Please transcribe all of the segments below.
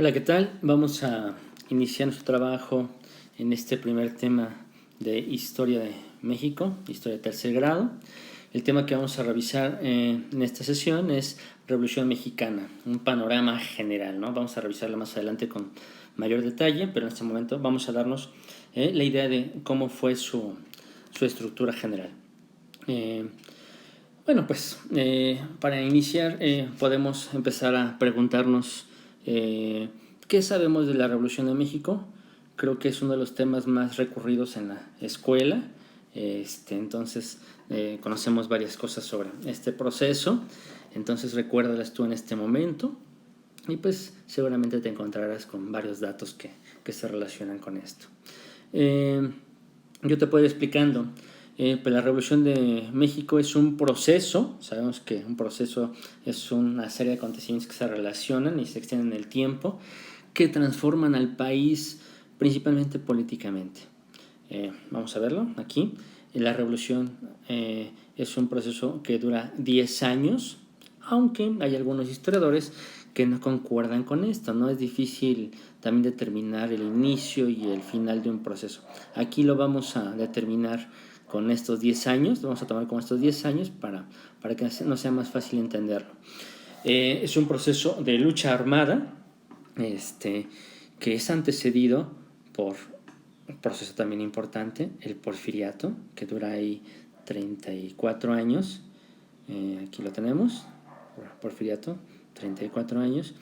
Hola, ¿qué tal? Vamos a iniciar nuestro trabajo en este primer tema de Historia de México, Historia de tercer grado. El tema que vamos a revisar en esta sesión es Revolución Mexicana, un panorama general, ¿no? Vamos a revisarla más adelante con mayor detalle, pero en este momento vamos a darnos la idea de cómo fue su estructura general. Para iniciar podemos empezar a preguntarnos ¿qué sabemos de la Revolución de México? Creo que es uno de los temas más recurridos en la escuela. Entonces conocemos varias cosas sobre este proceso. Entonces recuérdalas tú en este momento y pues seguramente te encontrarás con varios datos que se relacionan con esto. Yo te puedo ir explicando. Pues la Revolución de México es un proceso, sabemos que un proceso es una serie de acontecimientos que se relacionan y se extienden en el tiempo, que transforman al país principalmente políticamente. Vamos a verlo aquí. La Revolución es un proceso que dura 10 años, aunque hay algunos historiadores que no concuerdan con esto. No es difícil también determinar el inicio y el final de un proceso. Aquí lo vamos a determinar con estos 10 años, lo vamos a tomar con estos 10 años para que nos sea más fácil entenderlo. Es un proceso de lucha armada que es antecedido por un proceso también importante, el Porfiriato, que dura ahí 34 años. Aquí lo tenemos, Porfiriato, 34 años.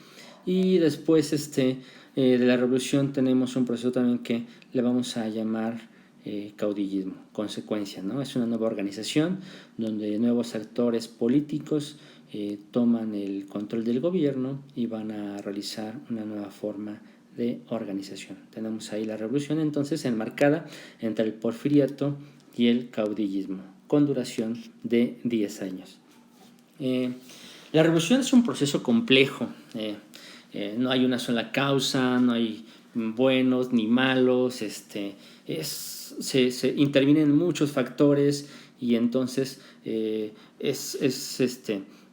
Y después de la Revolución tenemos un proceso también que le vamos a llamar caudillismo, consecuencia, ¿no? Es una nueva organización donde nuevos actores políticos toman el control del gobierno y van a realizar una nueva forma de organización. Tenemos ahí la revolución entonces enmarcada entre el porfiriato y el caudillismo, con duración de 10 años. La revolución es un proceso complejo. No hay una sola causa, no hay buenos ni malos. Se intervienen muchos factores y entonces es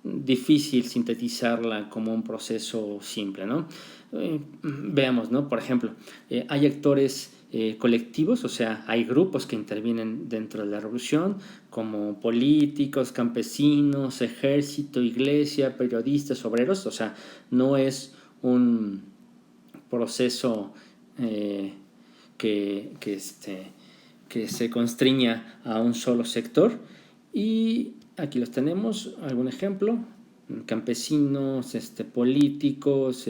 difícil sintetizarla como un proceso simple, ¿no? Veamos, ¿no? Por ejemplo, hay actores colectivos, o sea, hay grupos que intervienen dentro de la revolución, como políticos, campesinos, ejército, iglesia, periodistas, obreros, o sea, no es un proceso que se constriña a un solo sector. Y aquí los tenemos, algún ejemplo: campesinos, políticos,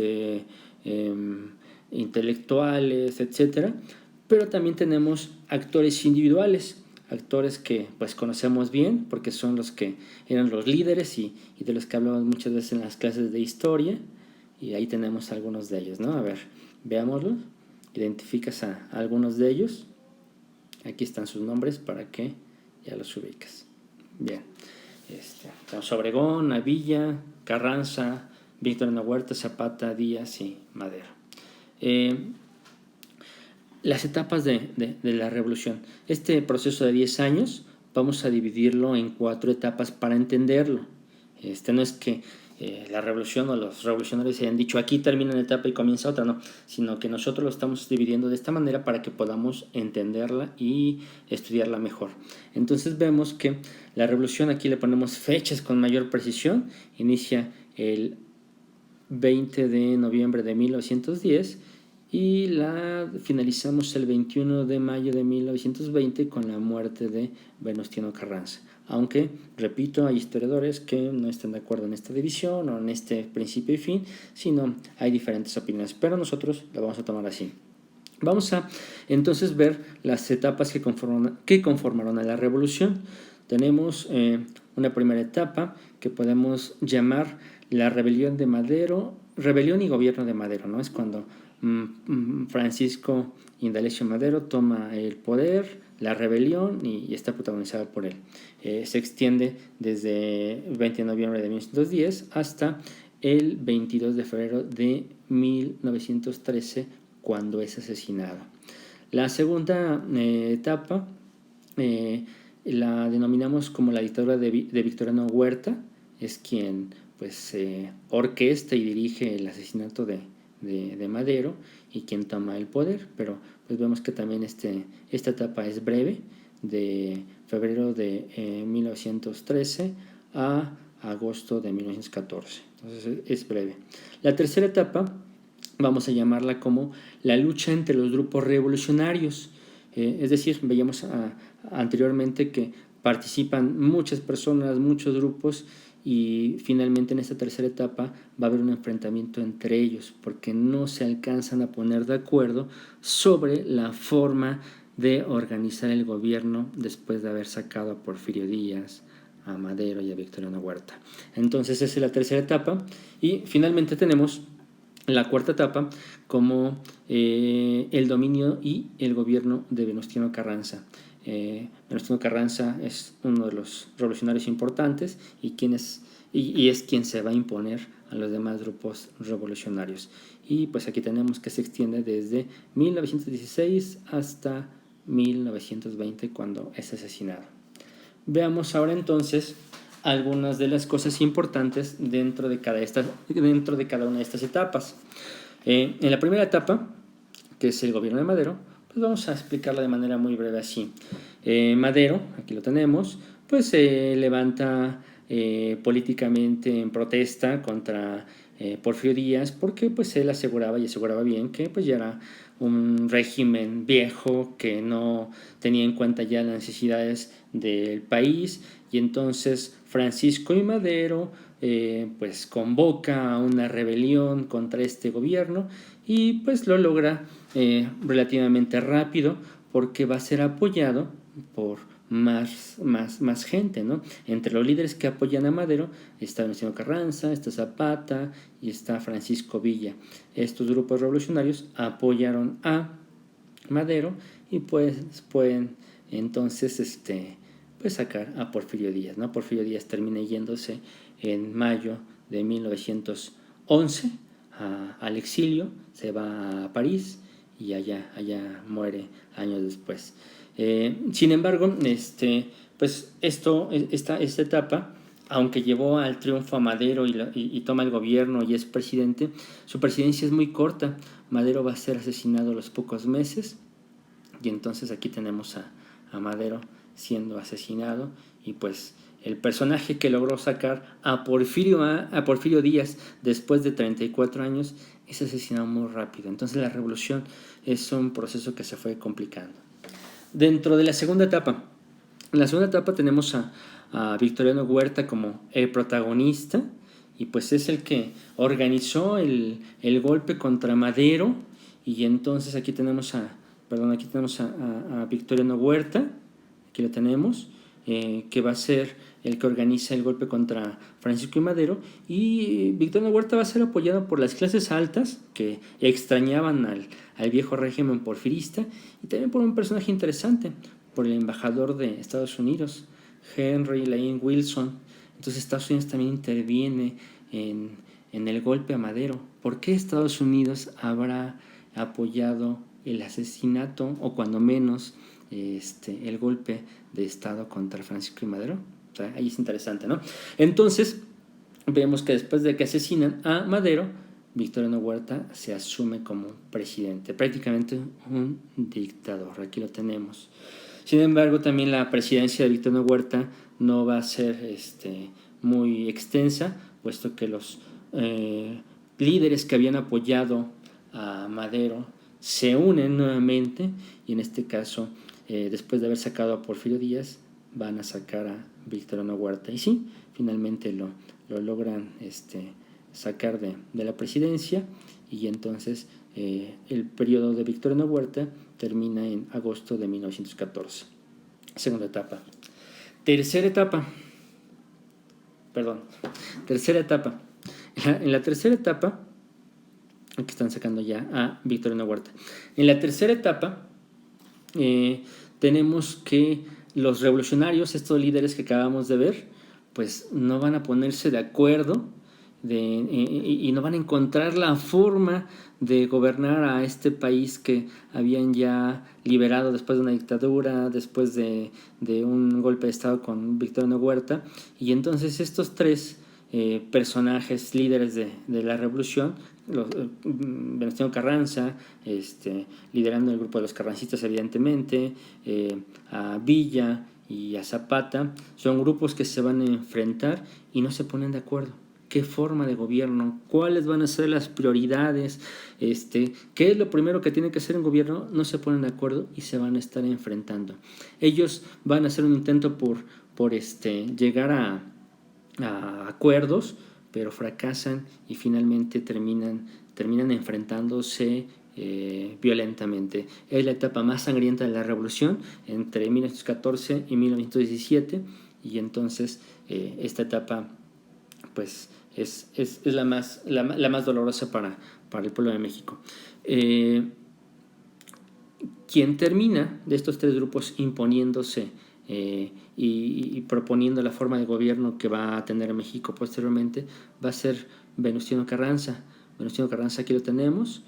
intelectuales, etcétera. Pero también tenemos actores individuales, actores que pues conocemos bien porque son los que eran los líderes y de los que hablamos muchas veces en las clases de historia, y ahí tenemos algunos de ellos, ¿no? A ver, veámoslos. Identificas a algunos de ellos. Aquí están sus nombres para que ya los ubiques. Bien. Tenemos a Obregón, a Villa, Carranza, Victoriano Huerta, Zapata, Díaz y Madero. Las etapas de la revolución. Este proceso de 10 años vamos a dividirlo en 4 etapas para entenderlo. No es que la revolución o los revolucionarios hayan dicho aquí termina una etapa y comienza otra, no, sino que nosotros lo estamos dividiendo de esta manera para que podamos entenderla y estudiarla mejor. Entonces vemos que la revolución, aquí le ponemos fechas con mayor precisión, inicia el 20 de noviembre de 1910 y la finalizamos el 21 de mayo de 1920 con la muerte de Venustiano Carranza. Aunque, repito, hay historiadores que no están de acuerdo en esta división o en este principio y fin, sino hay diferentes opiniones, pero nosotros la vamos a tomar así. Vamos a entonces ver las etapas que conformaron a la revolución. Tenemos una primera etapa que podemos llamar la rebelión de Madero, rebelión y gobierno de Madero, ¿no? Es cuando Francisco Indalecio Madero toma el poder, la rebelión, y está protagonizada por él. Se extiende desde el 20 de noviembre de 1910 hasta el 22 de febrero de 1913, cuando es asesinado. La segunda etapa la denominamos como la dictadura de Victoriano Huerta. Es quien pues orquesta y dirige el asesinato de de Madero y quien toma el poder, pero pues vemos que también esta etapa es breve, de febrero de 1913 a agosto de 1914, entonces es breve. La tercera etapa vamos a llamarla como la lucha entre los grupos revolucionarios, es decir, veíamos anteriormente que participan muchas personas, muchos grupos, y finalmente en esta tercera etapa va a haber un enfrentamiento entre ellos porque no se alcanzan a poner de acuerdo sobre la forma de organizar el gobierno después de haber sacado a Porfirio Díaz, a Madero y a Victoriano Huerta. Entonces esa es la tercera etapa, y finalmente tenemos la cuarta etapa como el dominio y el gobierno de Venustiano Carranza. Venustiano Carranza es uno de los revolucionarios importantes y es quien se va a imponer a los demás grupos revolucionarios. Y pues aquí tenemos que se extiende desde 1916 hasta 1920, cuando es asesinado. Veamos ahora entonces algunas de las cosas importantes dentro de cada una de estas etapas. En la primera etapa, que es el gobierno de Madero, pues vamos a explicarla de manera muy breve así. Madero, aquí lo tenemos, pues se levanta políticamente en protesta contra Porfirio Díaz, porque pues él aseguraba bien que pues ya era un régimen viejo que no tenía en cuenta ya las necesidades del país, y entonces Francisco y Madero pues convoca a una rebelión contra este gobierno, y pues lo logra relativamente rápido porque va a ser apoyado por más gente, ¿no? Entre los líderes que apoyan a Madero está Venustiano Carranza, está Zapata y está Francisco Villa. Estos grupos revolucionarios apoyaron a Madero y pues pueden entonces pues sacar a Porfirio Díaz, ¿no? Porfirio Díaz termina yéndose en mayo de 1911 al exilio, se va a París y allá muere años después. Sin embargo, pues esta etapa, aunque llevó al triunfo a Madero y toma el gobierno y es presidente, su presidencia es muy corta. Madero va a ser asesinado a los pocos meses, y entonces aquí tenemos a Madero siendo asesinado, y pues el personaje que logró sacar a Porfirio Díaz después de 34 años es asesinado muy rápido. Entonces la revolución es un proceso que se fue complicando. Dentro de la segunda etapa, en la segunda etapa tenemos a Victoriano Huerta como el protagonista, y pues es el que organizó el golpe contra Madero, y entonces aquí tenemos a Victoriano Huerta, aquí lo tenemos, que va a ser el que organiza el golpe contra Francisco y Madero, y Victoriano Huerta va a ser apoyado por las clases altas que extrañaban al viejo régimen porfirista, y también por un personaje interesante, por el embajador de Estados Unidos, Henry Lane Wilson. Entonces Estados Unidos también interviene en el golpe a Madero. ¿Por qué Estados Unidos habrá apoyado el asesinato, o cuando menos el golpe de Estado contra Francisco y Madero? O sea, ahí es interesante, ¿no? Entonces vemos que después de que asesinan a Madero, Victoriano Huerta se asume como presidente, prácticamente un dictador. Aquí lo tenemos. Sin embargo, también la presidencia de Victoriano Huerta no va a ser muy extensa, puesto que los líderes que habían apoyado a Madero se unen nuevamente, y en este caso, después de haber sacado a Porfirio Díaz, van a sacar a Victoriano Huerta. Y sí, finalmente lo logran sacar de la presidencia, y entonces el periodo de Victoriano Huerta termina en agosto de 1914. Segunda etapa. Tercera etapa. En la tercera etapa, aquí están sacando ya a Victoriano Huerta. En la tercera etapa tenemos que los revolucionarios, estos líderes que acabamos de ver, pues no van a ponerse de acuerdo y no van a encontrar la forma de gobernar a este país que habían ya liberado después de una dictadura, después de un golpe de Estado con Victoriano Huerta. Y entonces estos tres personajes líderes de la revolución, Venustiano Carranza, liderando el grupo de los carrancistas evidentemente, a Villa y a Zapata, son grupos que se van a enfrentar y no se ponen de acuerdo. ¿Qué forma de gobierno? ¿Cuáles van a ser las prioridades? ¿Qué es lo primero que tiene que hacer un gobierno? No se ponen de acuerdo y se van a estar enfrentando. Ellos van a hacer un intento por llegar a acuerdos, pero fracasan y finalmente terminan enfrentándose violentamente. Es la etapa más sangrienta de la revolución entre 1914 y 1917, y entonces esta etapa pues es la más dolorosa para el pueblo de México. Quien termina de estos tres grupos imponiéndose y proponiendo la forma de gobierno que va a tener México posteriormente va a ser Venustiano Carranza. Venustiano Carranza, aquí lo tenemos,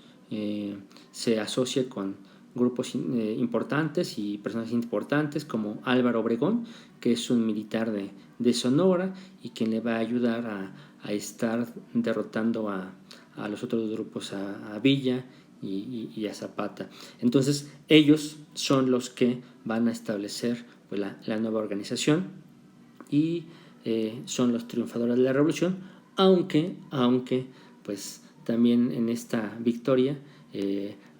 se asocia con grupos importantes y personas importantes como Álvaro Obregón, que es un militar de Sonora y quien le va a ayudar a estar derrotando a los otros grupos, a Villa y a Zapata. Entonces ellos son los que van a establecer pues, la nueva organización y son los triunfadores de la revolución, aunque pues también en esta victoria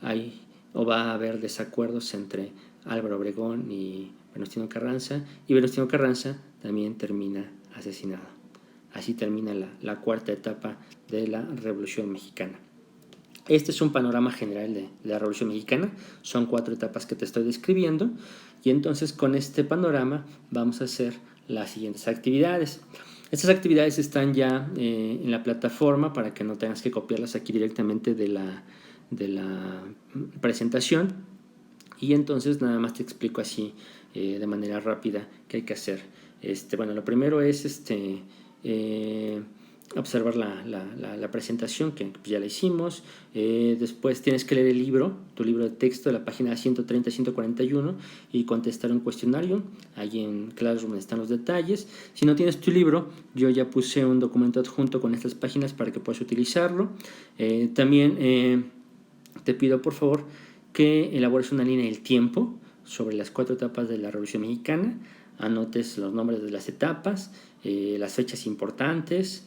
hay o va a haber desacuerdos entre Álvaro Obregón y Venustiano Carranza, y Venustiano Carranza también termina asesinado. Así termina la cuarta etapa de la Revolución Mexicana. Este es un panorama general de la Revolución Mexicana, son 4 etapas que te estoy describiendo, y entonces con este panorama vamos a hacer las siguientes actividades. Estas actividades están ya en la plataforma para que no tengas que copiarlas aquí directamente de la presentación, y entonces nada más te explico así de manera rápida qué hay que hacer. Bueno, lo primero es observar la presentación que ya la hicimos. Después tienes que leer el libro, tu libro de texto, de la página 130 a 141, y contestar un cuestionario. Ahí en Classroom están los detalles. Si no tienes tu libro, yo ya puse un documento adjunto con estas páginas para que puedas utilizarlo. También te pido por favor que elabores una línea del tiempo sobre las 4 etapas de la Revolución Mexicana. Anotes los nombres de las etapas, las fechas importantes,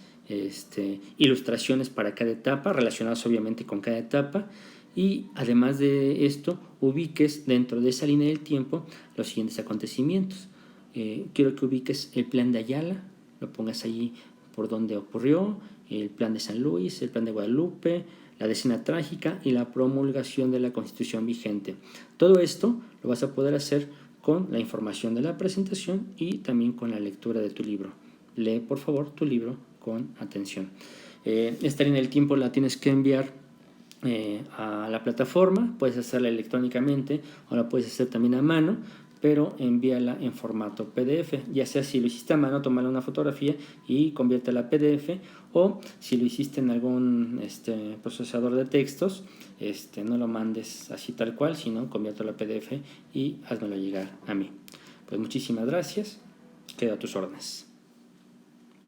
ilustraciones para cada etapa, relacionadas obviamente con cada etapa, y además de esto, ubiques dentro de esa línea del tiempo los siguientes acontecimientos. Quiero que ubiques el plan de Ayala, lo pongas allí por donde ocurrió, el plan de San Luis, el plan de Guadalupe, la decena trágica y la promulgación de la Constitución vigente. Todo esto lo vas a poder hacer con la información de la presentación y también con la lectura de tu libro. Lee por favor tu libro con atención. Esta línea del tiempo la tienes que enviar a la plataforma, puedes hacerla electrónicamente o la puedes hacer también a mano, pero envíala en formato PDF, ya sea si lo hiciste a mano, tómale una fotografía y conviértela a PDF, o si lo hiciste en algún procesador de textos, no lo mandes así tal cual, sino conviértelo a PDF y házmelo llegar a mí. Pues muchísimas gracias, quedo a tus órdenes.